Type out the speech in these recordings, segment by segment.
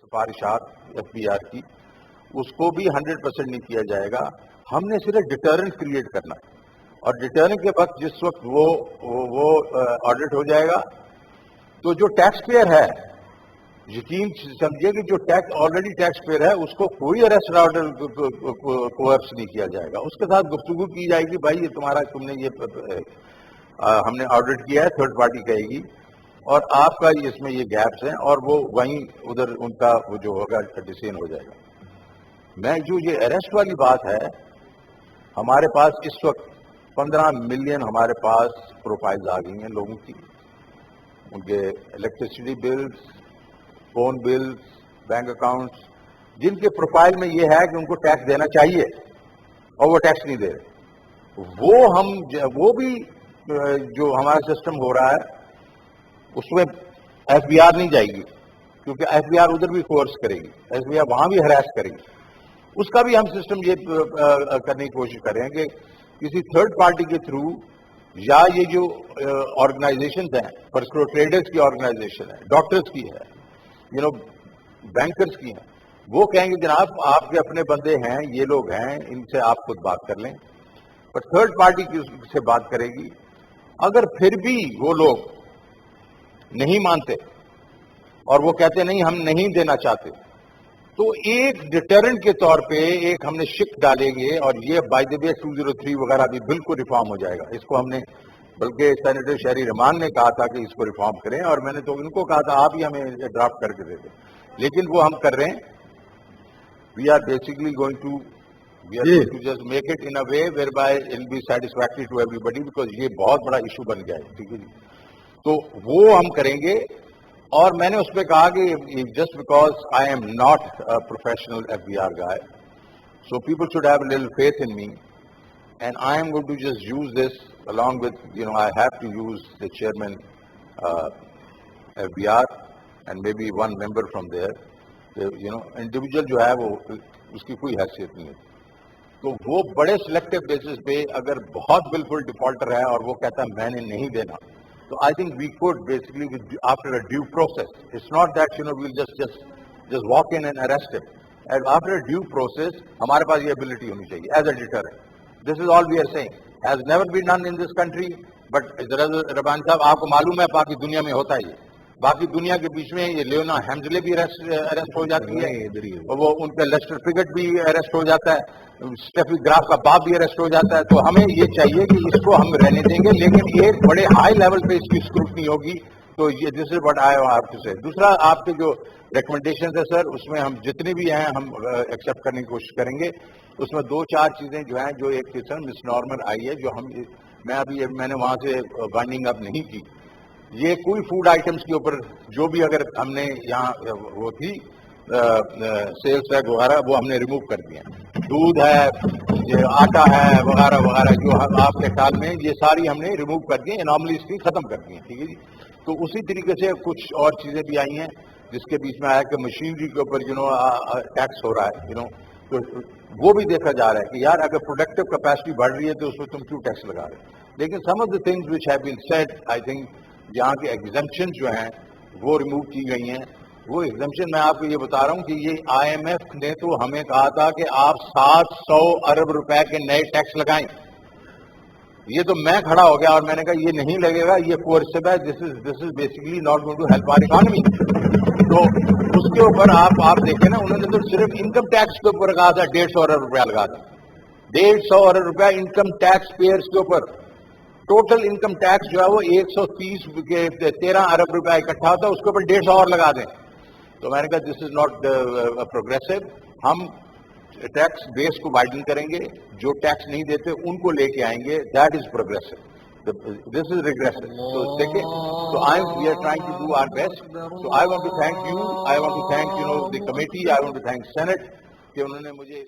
سفارشات FBI کی اس کو بھی 100% نہیں کیا جائے گا. ہم نے صرف ڈیٹرنٹ کریٹ کرنا ہے اور ڈیٹرنٹ کے وقت جس وقت وہ آڈٹ ہو جائے گا تو جو ٹیکس پیئر ہے یقین سمجھیے کہ جو آلریڈی ٹیکس پیئر ہے اس کو کوئی اریسٹ آرڈر کوئرس نہیں کیا جائے گا. اس کے ساتھ گفتگو کی جائے گی بھائی یہ تمہارا تم نے یہ ہم نے آڈٹ کیا ہے, تھرڈ پارٹی کہے گی اور آپ کا اس میں یہ گیپس ہیں اور وہ وہیں ادھر ان کا وہ جو ہوگا ڈیسیژن ہو جائے گا. میں جو یہ اریسٹ والی بات ہے ہمارے پاس اس وقت 15 ملین ہمارے پاس پروفائلز آ گئی ہیں لوگوں کی, ان کے electricity bills, phone bills, bank accounts, جن کے پروفائل میں یہ ہے کہ ان کو ٹیکس دینا چاہیے اور وہ ٹیکس نہیں دے رہے. وہ بھی جو ہمارا سسٹم ہو رہا ہے اس میں FBI نہیں جائے گی کیونکہ FBI ادھر بھی فورس کرے گی, FBI وہاں بھی ہراس کرے گی. اس کا بھی ہم سسٹم یہ کرنے کی کوشش کر رہے ہیں کہ کسی تھرڈ پارٹی کے تھرو یا یہ جو آرگنائزیشنز ہیں, پرسکرو ٹریڈرز کی آرگنائزیشن ہے, ڈاکٹرز کی ہے, بینکرز کی ہیں, وہ کہیں گے جناب آپ کے اپنے بندے ہیں, یہ لوگ ہیں, ان سے آپ خود بات کر لیں. پر تھرڈ پارٹی سے بات کرے گی. اگر پھر بھی وہ لوگ نہیں مانتے اور وہ کہتے نہیں ہم نہیں دینا چاہتے تو ایک ڈیٹرنٹ کے طور پہ ایک ہم نے شک ڈالیں گے اور یہ بائی دی وے 203 وغیرہ بھی بالکل ریفارم ہو جائے گا. اس کو ہم نے بلکہ سینیٹر شہری رحمان نے کہا تھا کہ اس کو ریفارم کریں اور میں نے تو ان کو کہا تھا آپ ہی ہمیں ڈرافٹ کر کے دے دیں, لیکن وہ ہم کر رہے ہیں. We are basically going to just make it in a way whereby it will be satisfactory to everybody because یہ بہت بڑا ایشو بن گیا ہے. ٹھیک ہے جی, تو وہ ہم کریں گے. اور میں نے اس پہ کہا کہ just because I am not professional FBI guy, so people should have a little faith in me and I am going to just use this along with, I have to use the chairman FBI and maybe one member from there. Individual جو ہے وہ اس کی کوئی حیثیت نہیں ہے. تو وہ بڑے سلیکٹو بیسس پہ اگر بہت بالکل ڈیفالٹر ہے اور وہ کہتا ہے میں نے نہیں دینا, so I think we could basically, after a due process, it's not that we'll just walk in and arrest him. And after a due process, ہمارے پاس یہ ability ہونی چاہیے as a deterrent. This is all we are saying. Has never been done in this country, but ربانی صاحب آپ کو معلوم ہے باقی دنیا میں ہوتا ہے یہ. باقی دنیا کے بیچ میں یہ لیونا ہیمزلے بھی ارسٹ ہو جاتی ہے, اور وہ ان کا لیسٹر فگٹ بھی ارسٹ ہو جاتا ہے, اسٹیفی گراف کا باپ بھی ارسٹ ہو جاتا ہے. تو ہمیں یہ چاہیے کہ اس کو ہم رہنے دیں گے, لیکن ایک بڑے ہائی لیول پہ اس کی اسکروٹنی ہوگی. تو یہ this is what I have to say. دوسرا آپ کے جو ریکمنڈیشنز ہے سر, اس میں ہم جتنے بھی ہیں ہم ایکسیپٹ کرنے کی کوشش کریں گے. اس میں 2-4 چیزیں جو ہیں جو ایک قسم مس نارمل آئی ہے جو میں نے وہاں سے بائنڈنگ اپ نہیں کی. یہ کوئی فوڈ آئٹمس کے اوپر جو بھی اگر ہم نے یہاں وہ تھی سیلس ٹیکس وغیرہ وہ ہم نے ریموو کر دیا. دودھ ہے, یہ آٹا ہے وغیرہ وغیرہ جو آپ کے خیال میں یہ ساری ہم نے ریموو کر دی, اناملیز کی ختم کر دی ہیں. ٹھیک ہے جی. تو اسی طریقے سے کچھ اور چیزیں بھی آئی ہیں جس کے بیچ میں آیا کہ مشینری کے اوپر ٹیکس ہو رہا ہے. تو وہ بھی دیکھا جا رہا ہے کہ یار اگر پروڈکٹیو کیپیسٹی بڑھ رہی ہے تو اس میں تم کیوں ٹیکس لگا رہے ہیں. لیکن some of the things which have been said, I think جہاں کے ایگزمپشن جو ہیں وہ ریموو کی گئی ہیں. وہ ایگزمپشن میں آپ کو یہ بتا رہا ہوں کہ یہ IMF نے تو ہمیں کہا تھا کہ آپ 700 ارب روپے کے نئے ٹیکس لگائیں. یہ تو میں کھڑا ہو گیا اور میں نے کہا یہ نہیں لگے گا, یہ کورسو ہے, this is basically not going to help our economy. تو اس کے اوپر آپ دیکھیں نا, انہوں نے تو صرف انکم ٹیکس کے اوپر کہا تھا 150 ارب روپیہ لگا دیں. 150 ارب روپیہ انکم ٹیکس پیئرس کے اوپر. ٹوٹل انکم ٹیکس جو ہے وہ 130 کے 13 ارب روپیہ اکٹھا ہوتا ہے, اس کے اوپر 150 اور لگا دیں. تو میں نے کہا دس از ناٹ پروگریسو. ہم ٹیکس بیس کو وائڈن کریں گے, جو ٹیکس نہیں دیتے ان کو لے کے آئیں گے, that is progressive. This is regressive. So second, we are trying to do our best. So I want to thank you. I want to thank the committee. I want to thank Senate کہ انہوں نے مجھے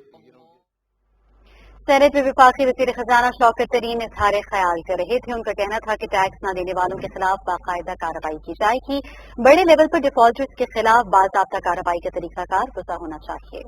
Saint میں وفاقی وزیر خزانہ شوکت ترین اظہار خیال کر رہے تھے. ان کا کہنا تھا کہ ٹیکس نہ دینے والوں کے خلاف باقاعدہ کارروائی کی جائے گی. بڑے لیول پر ڈیفالٹرز کے خلاف باضابطہ کارروائی کا طریقہ کار گزار ہونا چاہیے.